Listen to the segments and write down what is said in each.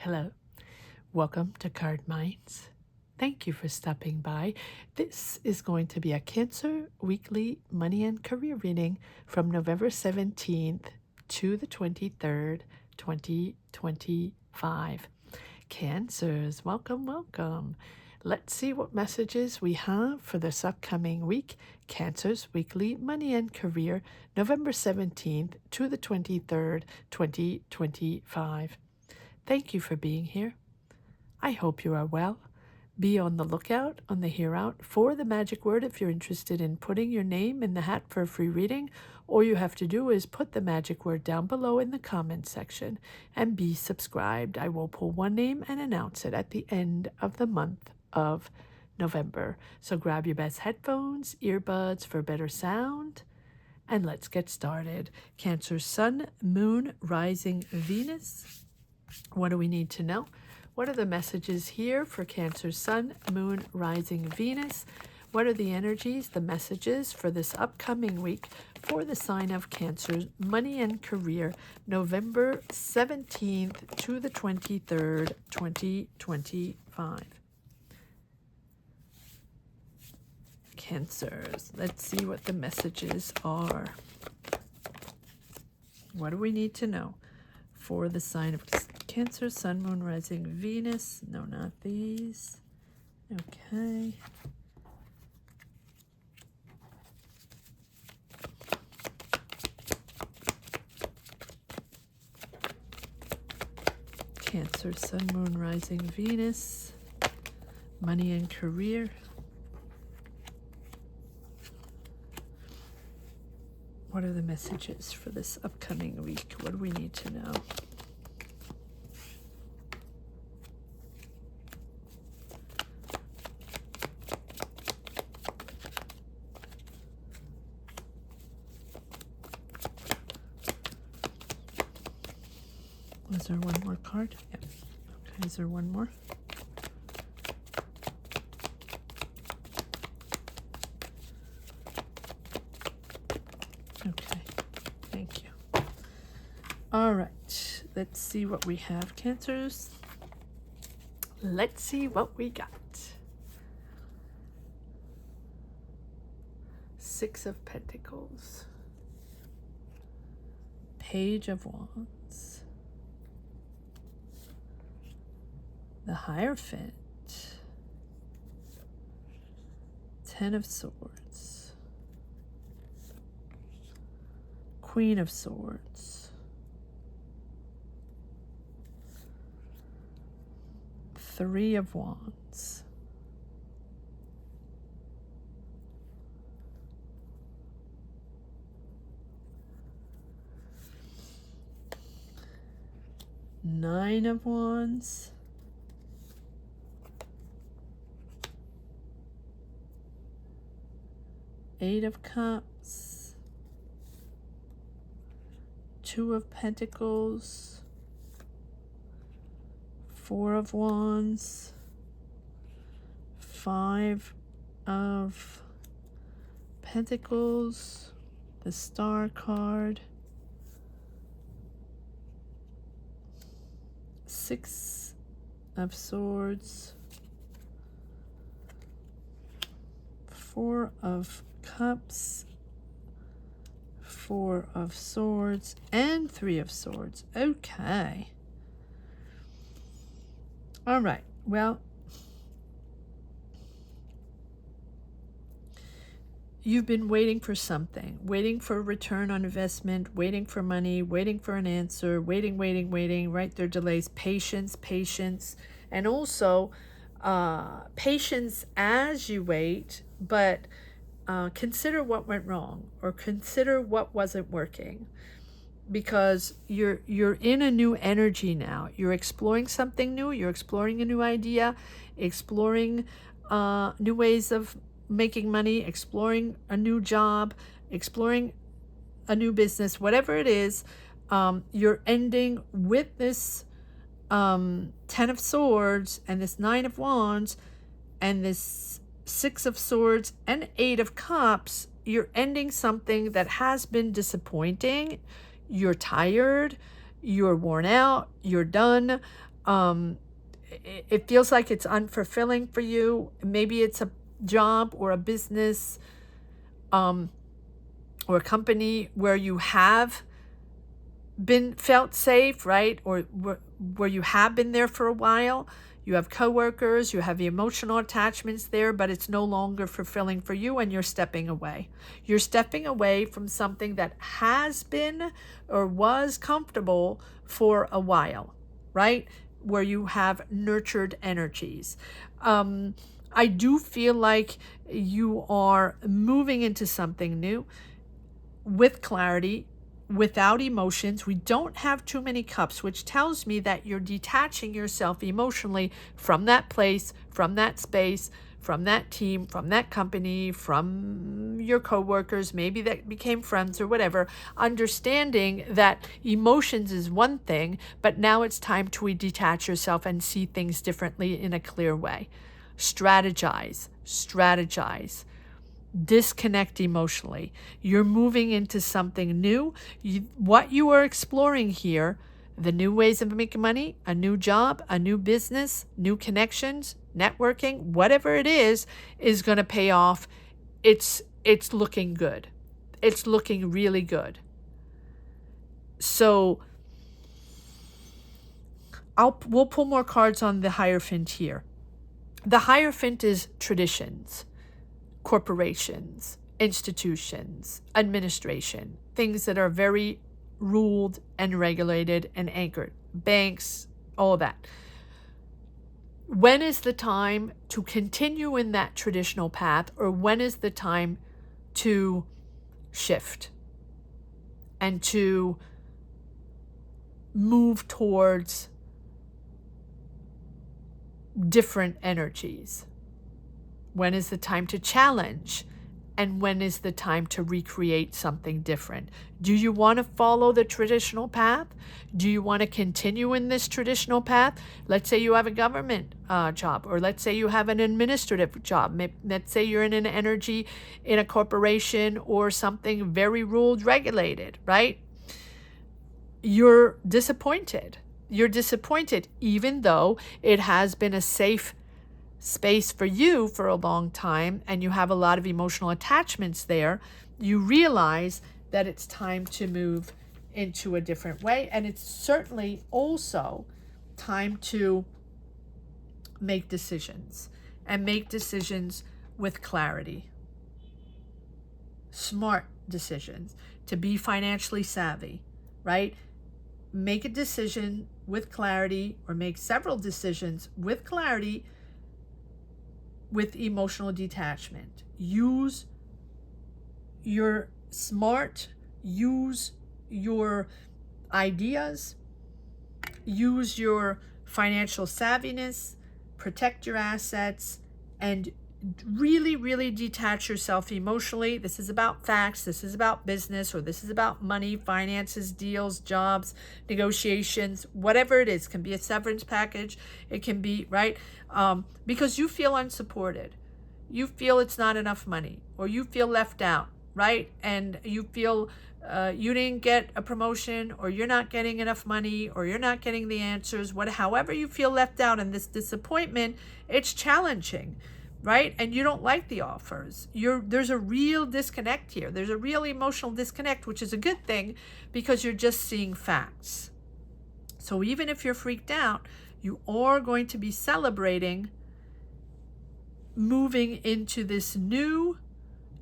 Hello, welcome to Cardminds. Thank you for stopping by. This is going to be a Cancer weekly money and career reading from November 17th to the 23rd, 2025. Cancers, welcome, welcome. Let's see what messages we have for this upcoming week. Cancer's weekly money and career, November 17th to the 23rd, 2025. Thank you for being here. I hope you are well. Be on the lookout on the Hear Out for the magic word if you're interested in putting your name in the hat for a free reading. All you have to do is put the magic word down below in the comment section and be subscribed. I will pull one name and announce it at the end of the month of November. So grab your best headphones, earbuds for better sound, and let's get started. Cancer, Sun, Moon, Rising, Venus. What do we need to know? What are the messages here for Cancer, Sun, Moon, Rising, Venus? What are the energies, the messages for this upcoming week for the sign of Cancer, money and career, November 17th to the 23rd, 2025? Cancers, let's see what the messages are. What do we need to know for the sign of Cancer, Sun, Moon, Rising, Venus? No, not these. Okay. Cancer, Sun, Moon, Rising, Venus, money and career. What are the messages for this upcoming week? What do we need to know? Is there one more card? Yep. Okay, is there one more? Okay, thank you. All right, let's see what we have, Cancers. Let's see what we got. Six of Pentacles. Page of Wands. The Hierophant. Ten of Swords. Queen of Swords. Three of Wands. Nine of Wands. Eight of Cups. Two of Pentacles. Four of Wands. Five of Pentacles. The Star card. Six of Swords. Four of Cups, Four of Swords, and Three of Swords. Okay. All right. Well, you've been waiting for something, waiting for a return on investment, waiting for money, waiting for an answer, waiting, right? There are delays, patience, and also patience as you wait, but consider what went wrong or consider what wasn't working, because you're in a new energy now. You're exploring something new. You're exploring a new idea, exploring new ways of making money, exploring a new job, exploring a new business, whatever it is. You're ending with this Ten of Swords and this Nine of Wands and this Six of Swords and Eight of Cups. You're ending something that has been disappointing. You're tired, you're worn out, you're done. It feels like it's unfulfilling for you. Maybe it's a job or a business or a company where you have been felt safe, right? Or where you have been there for a while. You have coworkers, you have emotional attachments there, but it's no longer fulfilling for you and you're stepping away. You're stepping away from something that has been or was comfortable for a while, right? Where you have nurtured energies. I do feel like you are moving into something new with clarity, without emotions. We don't have too many cups, which tells me that you're detaching yourself emotionally from that place, from that space, from that team, from that company, from your coworkers, maybe that became friends or whatever, understanding that emotions is one thing, but now it's time to detach yourself and see things differently in a clear way. Strategize. Disconnect emotionally. You're moving into something new. What you are exploring here, the new ways of making money, a new job, a new business, new connections, networking, whatever it is going to pay off. It's looking good. It's looking really good. So we'll pull more cards on the Hierophant here. The Hierophant is traditions, corporations, institutions, administration, things that are very ruled and regulated and anchored, banks, all that. When is the time to continue in that traditional path, or when is the time to shift and to move towards different energies? When is the time to challenge? And when is the time to recreate something different? Do you want to follow the traditional path? Do you want to continue in this traditional path? Let's say you have a government job, or let's say you have an administrative job. Let's say you're in an energy in a corporation or something very ruled, regulated, right? You're disappointed. You're disappointed, even though it has been a safe space for you for a long time and you have a lot of emotional attachments there. You realize that it's time to move into a different way, and it's certainly also time to make decisions, and make decisions with clarity, smart decisions, to be financially savvy, right? Make a decision with clarity, or make several decisions with clarity, with emotional detachment. Use your use your ideas, use your financial savviness, protect your assets, and really detach yourself emotionally. This is about facts, this is about business, or this is about money, finances, deals, jobs, negotiations, whatever it is. It can be a severance package, it can be, right? Because you feel unsupported, you feel it's not enough money, or you feel left out, right? And you feel you didn't get a promotion, or you're not getting enough money, or you're not getting the answers. However you feel left out in this disappointment, it's challenging, right? And you don't like the offers. There's a real disconnect here. There's a real emotional disconnect, which is a good thing because you're just seeing facts. So even if you're freaked out, you are going to be celebrating moving into this new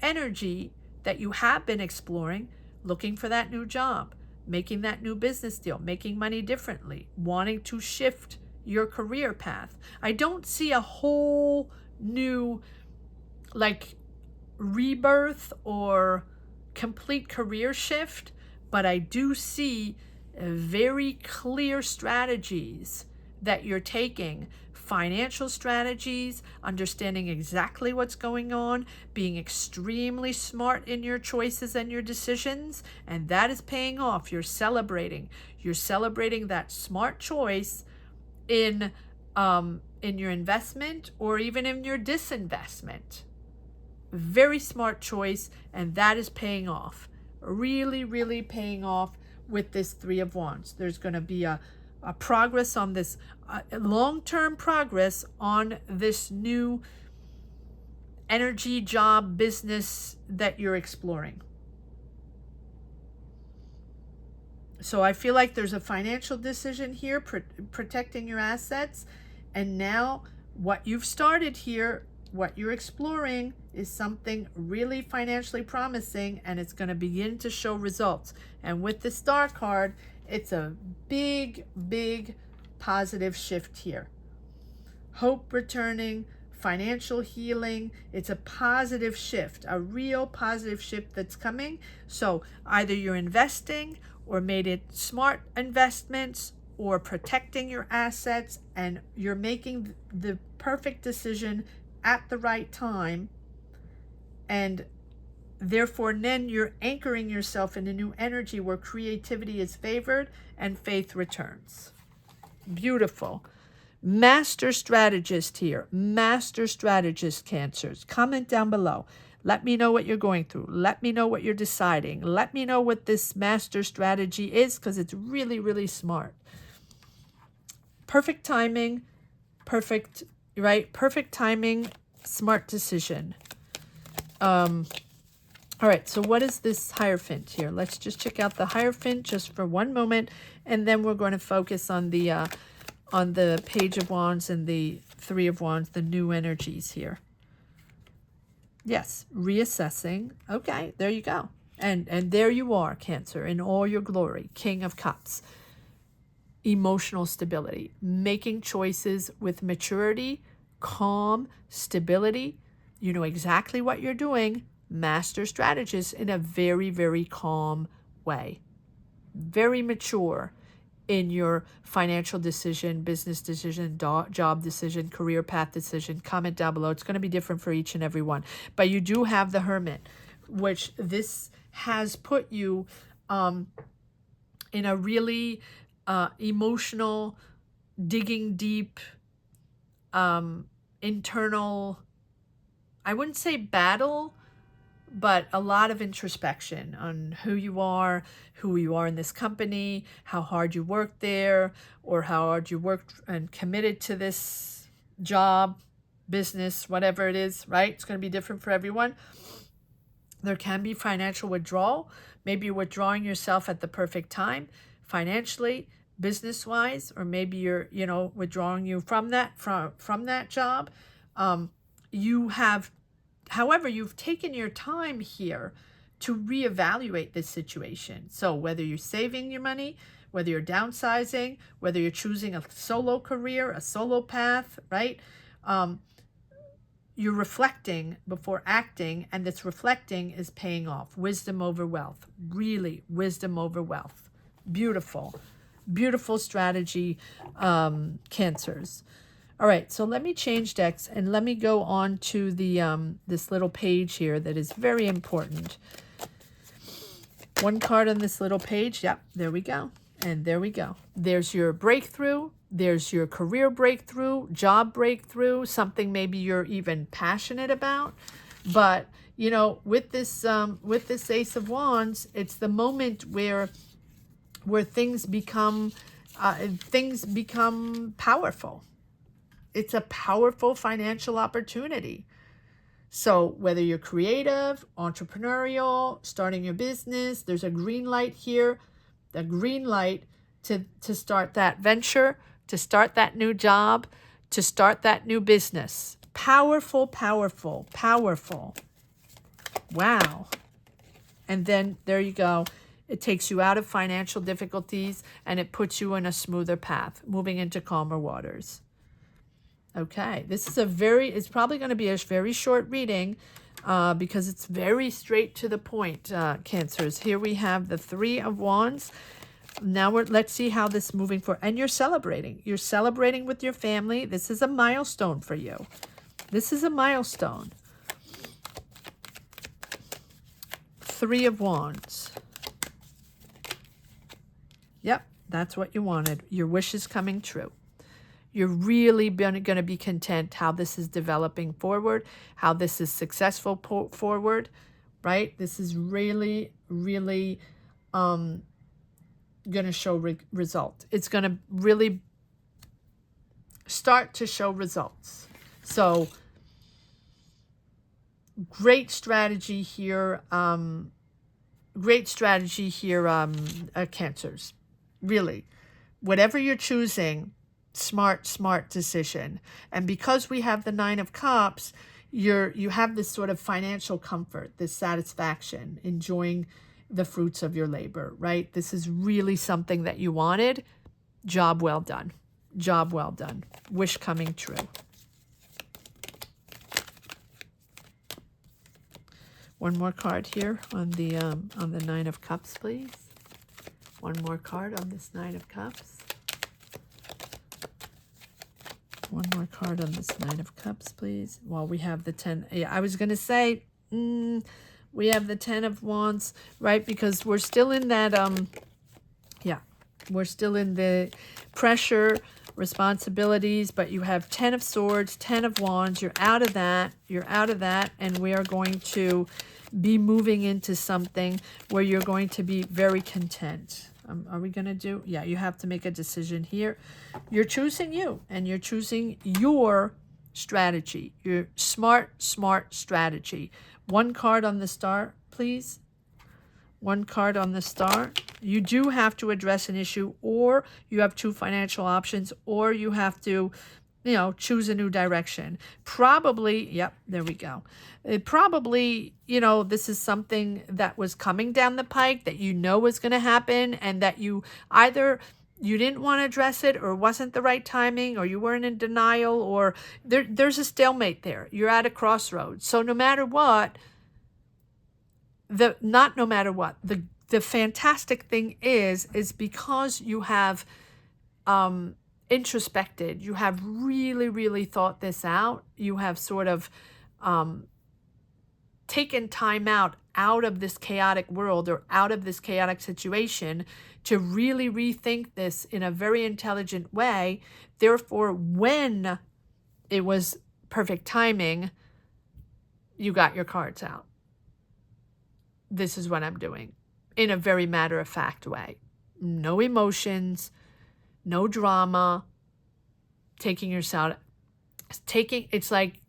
energy that you have been exploring, looking for that new job, making that new business deal, making money differently, wanting to shift your career path. I don't see a whole new rebirth or complete career shift, but I do see very clear strategies that you're taking, financial strategies, understanding exactly what's going on, being extremely smart in your choices and your decisions, and that is paying off. You're celebrating that smart choice in your investment, or even in your disinvestment. Very smart choice, and that is paying off. Really paying off with this Three of Wands. There's going to be a progress on this, long-term progress on this new energy, job, business that you're exploring. So I feel like there's a financial decision here, protecting your assets. And now what you've started here, what you're exploring, is something really financially promising, and it's going to begin to show results. And with the Star card, it's a big, big positive shift here. Hope returning, financial healing. It's a positive shift, a real positive shift that's coming. So either you're investing or made it smart investments, or protecting your assets, and you're making the perfect decision at the right time. And therefore, then you're anchoring yourself in a new energy where creativity is favored and faith returns. Beautiful. Master strategist here. Master strategist, Cancers. Comment down below. Let me know what you're going through. Let me know what you're deciding. Let me know what this master strategy is, because it's really, really smart. Perfect timing. Perfect, right? Perfect timing. Smart decision. All right, so what is this Hierophant here? Let's just check out the Hierophant just for one moment, and then we're going to focus on the Page of Wands and the Three of Wands, the new energies here. Yes, reassessing. Okay, there you go. And there you are, Cancer, in all your glory. King of Cups. Emotional stability. Making choices with maturity, calm, stability. You know exactly what you're doing. Master strategist in a very, very calm way. Very mature in your financial decision, business decision, job decision, career path decision. Comment down below. It's going to be different for each and every one. But you do have the Hermit, which this has put you in a really emotional, digging deep, internal, I wouldn't say battle, but a lot of introspection on who you are in this company, how hard you worked there, or how hard you worked and committed to this job, business, whatever it is, right? It's going to be different for everyone. There can be financial withdrawal. Maybe you're withdrawing yourself at the perfect time, financially, business-wise, or maybe you're, withdrawing you from that job. You have, however, you've taken your time here to reevaluate this situation. So whether you're saving your money, whether you're downsizing, whether you're choosing a solo career, a solo path, right? You're reflecting before acting, and this reflecting is paying off. Wisdom over wealth. Really, wisdom over wealth. Beautiful. Beautiful strategy, Cancers. All right, so let me change decks and let me go on to the this little page here that is very important. One card on this little page. Yep, there we go. And there we go. There's your breakthrough. There's your career breakthrough, job breakthrough, something maybe you're even passionate about. But, with this Ace of Wands, it's the moment where things become powerful. It's a powerful financial opportunity. So whether you're creative, entrepreneurial, starting your business, there's a green light here, the green light to start that venture, to start that new job, to start that new business. Powerful, powerful, powerful. Wow. And then there you go. It takes you out of financial difficulties and it puts you in a smoother path, moving into calmer waters. Okay, this is it's probably going to be a very short reading because it's very straight to the point, Cancers. Here we have the Three of Wands. Now let's see how this is moving forward. And you're celebrating. You're celebrating with your family. This is a milestone for you. This is a milestone. Three of Wands. Yep, that's what you wanted. Your wish is coming true. You're really going to be content how this is developing forward, how this is successful forward, right? This is really, really going to show result. It's going to really start to show results. So great strategy here. Great strategy here, Cancers. Really, whatever you're choosing, smart decision. And because we have the Nine of Cups, you have this sort of financial comfort, this satisfaction, enjoying the fruits of your labor, right? This is really something that you wanted. Job well done. Job well done. Wish coming true. One more card here on the Nine of Cups, please. One more card on this Nine of Cups. One more card on this Nine of Cups, please. Well, we have the 10. Yeah, I was going to say, we have the 10 of Wands, right? Because we're still in that, we're still in the pressure, responsibilities, but you have 10 of Swords, 10 of Wands. You're out of that. You're out of that. And we are going to be moving into something where you're going to be very content. Are we going to do? Yeah, you have to make a decision here. You're choosing you, and you're choosing your strategy, your smart strategy. One card on the star, please. One card on the star. You do have to address an issue, or you have two financial options, or you have to, choose a new direction. Probably, yep, there we go. It probably, this is something that was coming down the pike that was going to happen, and that you either you didn't want to address it, or wasn't the right timing, or you weren't in denial, or there's a stalemate there. You're at a crossroads. So no matter what, the fantastic thing is because you have introspected, you have really thought this out, you have sort of taken time out of this chaotic world, or out of this chaotic situation, to really rethink this in a very intelligent way. Therefore, when it was perfect timing, you got your cards out. This is what I'm doing, in a very matter-of-fact way. No emotions, no drama, it's like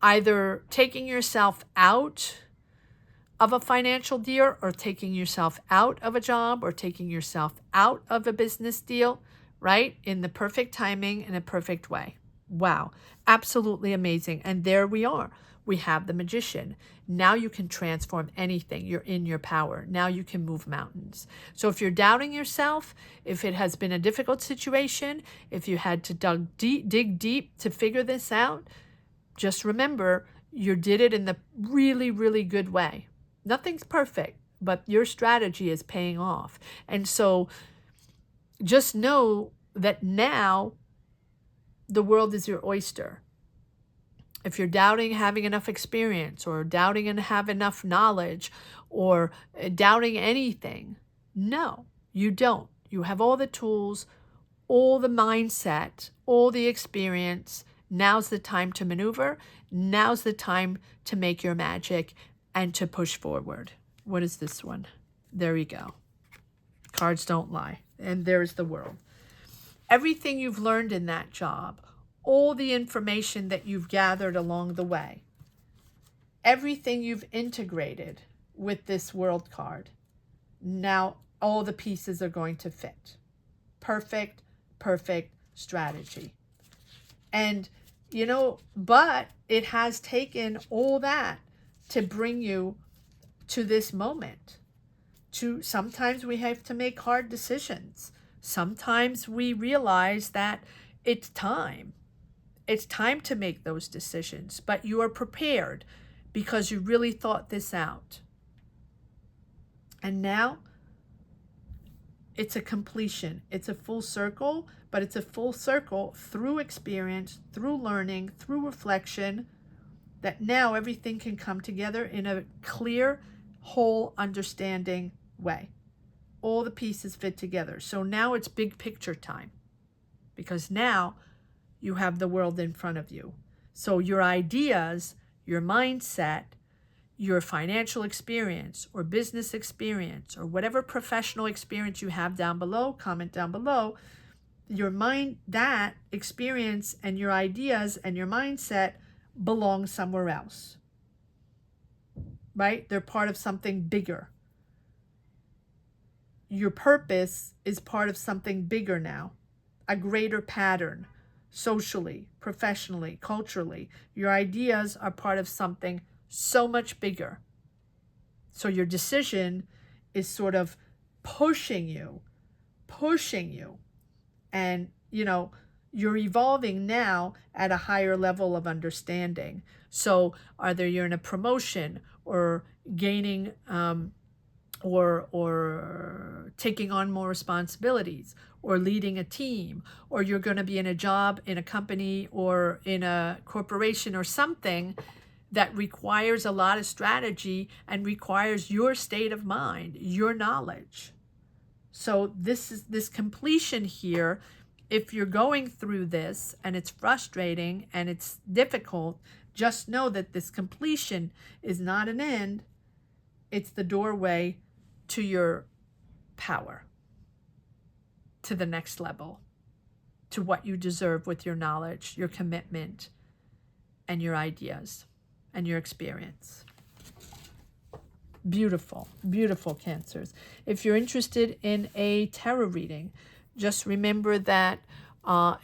either taking yourself out of a financial deal, or taking yourself out of a job, or taking yourself out of a business deal, right? In the perfect timing, in a perfect way. Wow, absolutely amazing. And there we are. We have the Magician. Now you can transform anything. You're in your power. Now you can move mountains. So if you're doubting yourself, if it has been a difficult situation, if you had to dig deep to figure this out, just remember, you did it in the really good way. Nothing's perfect, but your strategy is paying off. And so just know that now the world is your oyster. If you're doubting having enough experience, or doubting and have enough knowledge, or doubting anything, no, you don't. You have all the tools, all the mindset, all the experience. Now's the time to maneuver. Now's the time to make your magic and to push forward. What is this one? There you go. Cards don't lie. And there's the world. Everything you've learned in that job, all the information that you've gathered along the way, everything you've integrated with this world card, now all the pieces are going to fit. Perfect strategy. And, but it has taken all that to bring you to this moment. Sometimes we have to make hard decisions. Sometimes we realize that it's time. It's time to make those decisions, but you are prepared because you really thought this out. And now it's a completion. It's a full circle, but it's a full circle through experience, through learning, through reflection, that now everything can come together in a clear, whole, understanding way. All the pieces fit together. So now it's big picture time, because now you have the world in front of you. So your ideas, your mindset, your financial experience or business experience or whatever professional experience you have down below, comment down below. Your mind, that experience and your ideas and your mindset belong somewhere else, right? They're part of something bigger. Your purpose is part of something bigger now, a greater pattern, socially, professionally, culturally. Your ideas are part of something so much bigger. So your decision is sort of pushing you. And, you know, you're evolving now at a higher level of understanding. So either you're in a promotion or gaining or taking on more responsibilities or leading a team, or you're going to be in a job in a company or in a corporation or something that requires a lot of strategy and requires your state of mind, your knowledge. So this completion here, if you're going through this and it's frustrating and it's difficult, just know that this completion is not an end. It's the doorway to your power, to the next level, to what you deserve with your knowledge, your commitment, and your ideas, and your experience. Beautiful, beautiful, Cancers. If you're interested in a tarot reading, just remember that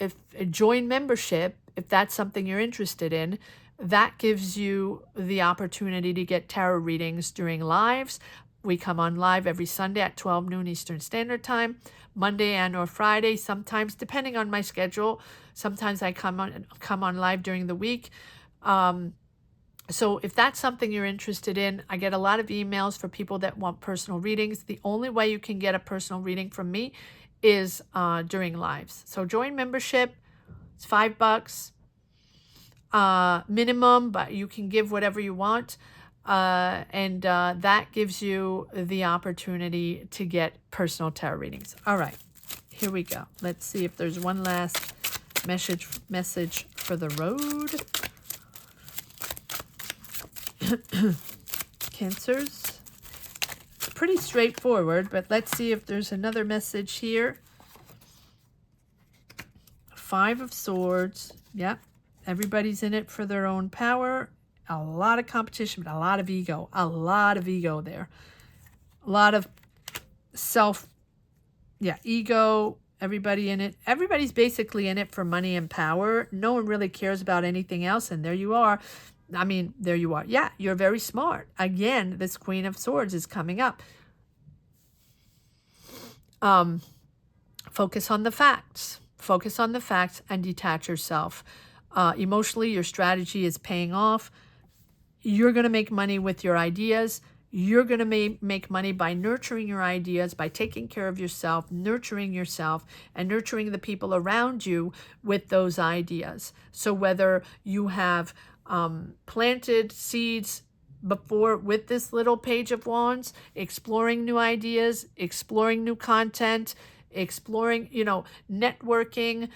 if join membership, if that's something you're interested in, that gives you the opportunity to get tarot readings during lives. We come on live every Sunday at 12 noon Eastern Standard Time, Monday and or Friday, sometimes depending on my schedule. Sometimes I come on live during the week. So if that's something you're interested in, I get a lot of emails for people that want personal readings. The only way you can get a personal reading from me is during lives. So join membership. It's $5 minimum, but you can give whatever you want. And that gives you the opportunity to get personal tarot readings. All right, here we go. Let's see if there's one last message for the road. Cancers. It's pretty straightforward, but let's see if there's another message here. 5 of Swords. Yep. Everybody's in it for their own power. A lot of competition, but a lot of ego. A lot of ego there. A lot of ego. Everybody in it. Everybody's basically in it for money and power. No one really cares about anything else, and there you are. I mean, there you are. Yeah, you're very smart. Again, this Queen of Swords is coming up. Focus on the facts. Focus on the facts and detach yourself. Emotionally, your strategy is paying off. You're going to make money with your ideas. You're going to make money by nurturing your ideas, by taking care of yourself, nurturing yourself, and nurturing the people around you with those ideas. So whether you have planted seeds before with this little Page of Wands, exploring new ideas, exploring new content, exploring, networking,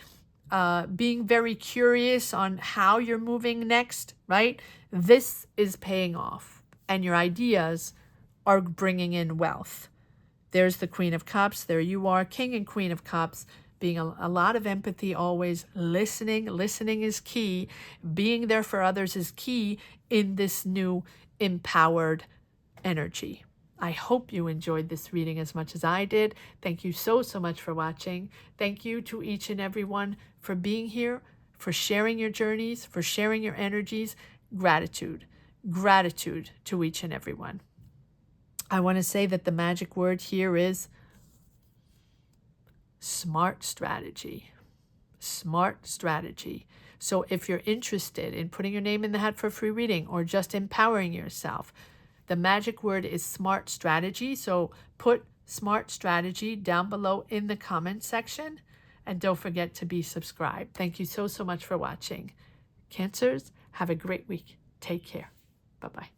being very curious on how you're moving next, right? This is paying off, and your ideas are bringing in wealth. There's the Queen of Cups. There you are, King and Queen of Cups. Being a lot of empathy, always listening. Listening is key. Being there for others is key in this new empowered energy. I hope you enjoyed this reading as much as I did. Thank you so much for watching. Thank you to each and everyone for being here, for sharing your journeys, for sharing your energies. Gratitude. Gratitude to each and everyone. I want to say that the magic word here is smart strategy. Smart strategy. So if you're interested in putting your name in the hat for a free reading or just empowering yourself, the magic word is smart strategy. So put smart strategy down below in the comment section. And don't forget to be subscribed. Thank you so much for watching. Cancers, have a great week. Take care. Bye-bye.